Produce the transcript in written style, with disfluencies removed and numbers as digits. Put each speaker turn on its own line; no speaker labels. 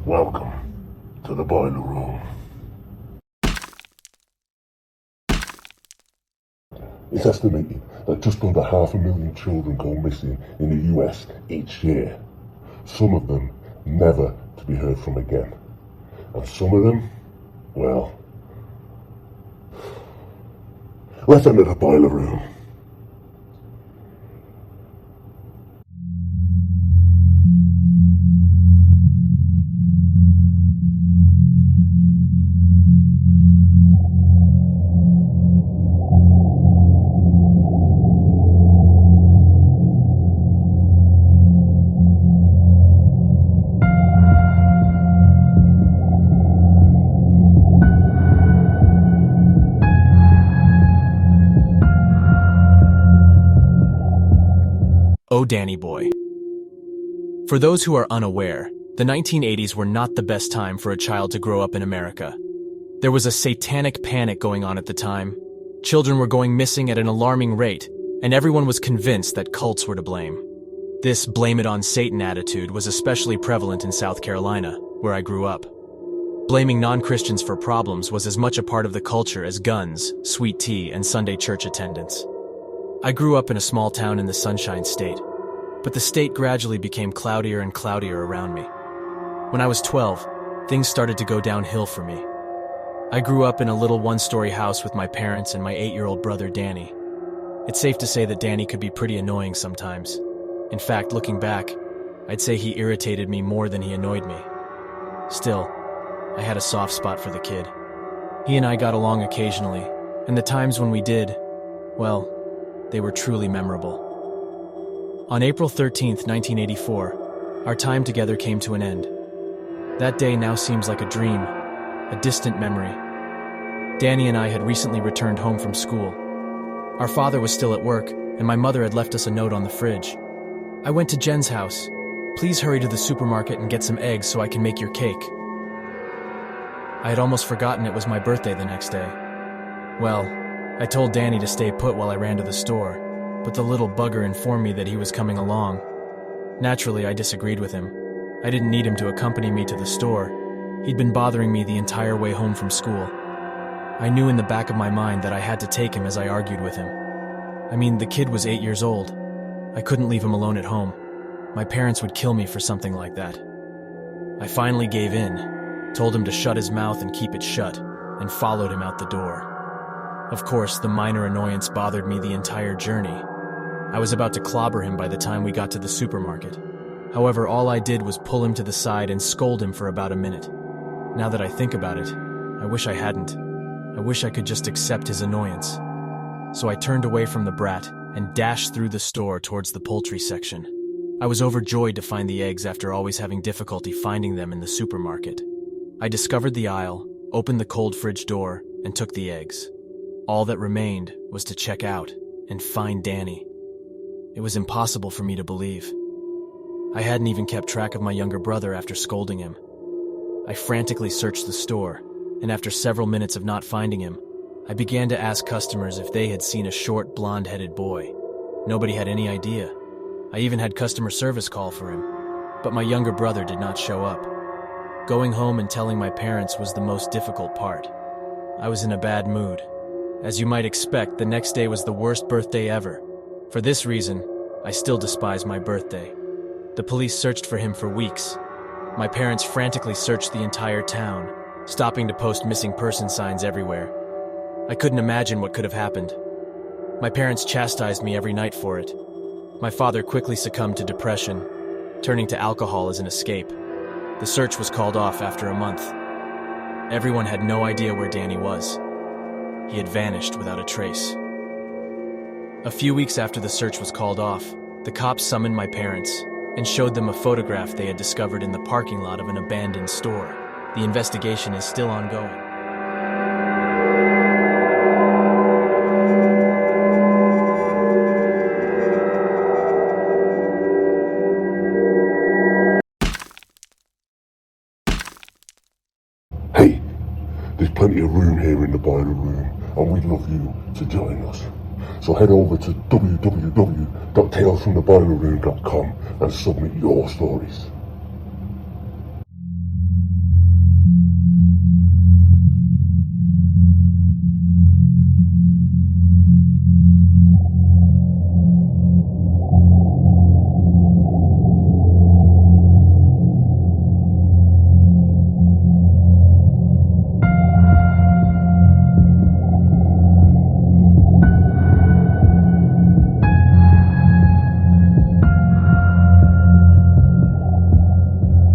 Welcome to the boiler room. It's estimated that just under 500,000 children go missing in the US each year. Some of them never to be heard from again. And some of them, well, let's enter the boiler room.
Oh, Danny boy. For those who are unaware, the 1980s were not the best time for a child to grow up in America. There was a satanic panic going on at the time. Children were going missing at an alarming rate, and everyone was convinced that cults were to blame. This blame it on Satan attitude was especially prevalent in South Carolina, where I grew up. Blaming non-Christians for problems was as much a part of the culture as guns, sweet tea, and Sunday church attendance. I grew up in a small town in the Sunshine State, but the state gradually became cloudier and cloudier around me. When I was 12, things started to go downhill for me. I grew up in a little one-story house with my parents and my 8-year-old brother Danny. It's safe to say that Danny could be pretty annoying sometimes. In fact, looking back, I'd say he irritated me more than he annoyed me. Still, I had a soft spot for the kid. He and I got along occasionally, and the times when we did, well, they were truly memorable. On April 13th, 1984, our time together came to an end. That day now seems like a dream, a distant memory. Danny and I had recently returned home from school. Our father was still at work, and my mother had left us a note on the fridge. I went to Jen's house. Please hurry to the supermarket and get some eggs so I can make your cake. I had almost forgotten it was my birthday the next day. Well, I told Danny to stay put while I ran to the store, but the little bugger informed me that he was coming along. Naturally, I disagreed with him. I didn't need him to accompany me to the store. He'd been bothering me the entire way home from school. I knew in the back of my mind that I had to take him as I argued with him. I mean, the kid was 8 years old. I couldn't leave him alone at home. My parents would kill me for something like that. I finally gave in, told him to shut his mouth and keep it shut, and followed him out the door. Of course, the minor annoyance bothered me the entire journey. I was about to clobber him by the time we got to the supermarket. However, all I did was pull him to the side and scold him for about a minute. Now that I think about it, I wish I hadn't. I wish I could just accept his annoyance. So I turned away from the brat and dashed through the store towards the poultry section. I was overjoyed to find the eggs after always having difficulty finding them in the supermarket. I discovered the aisle, opened the cold fridge door, and took the eggs. All that remained was to check out and find Danny. It was impossible for me to believe. I hadn't even kept track of my younger brother after scolding him. I frantically searched the store, and after several minutes of not finding him, I began to ask customers if they had seen a short, blonde-headed boy. Nobody had any idea. I even had customer service call for him, but my younger brother did not show up. Going home and telling my parents was the most difficult part. I was in a bad mood. As you might expect, the next day was the worst birthday ever. For this reason, I still despise my birthday. The police searched for him for weeks. My parents frantically searched the entire town, stopping to post missing person signs everywhere. I couldn't imagine what could have happened. My parents chastised me every night for it. My father quickly succumbed to depression, turning to alcohol as an escape. The search was called off after a month. Everyone had no idea where Danny was. He had vanished without a trace. A few weeks after the search was called off, the cops summoned my parents and showed them a photograph they had discovered in the parking lot of an abandoned store. The investigation is still ongoing.
Hey, there's plenty of room here in the boiler room, and we'd love you to join us. So head over to www.talesfromtheboilerroom.com and submit your stories.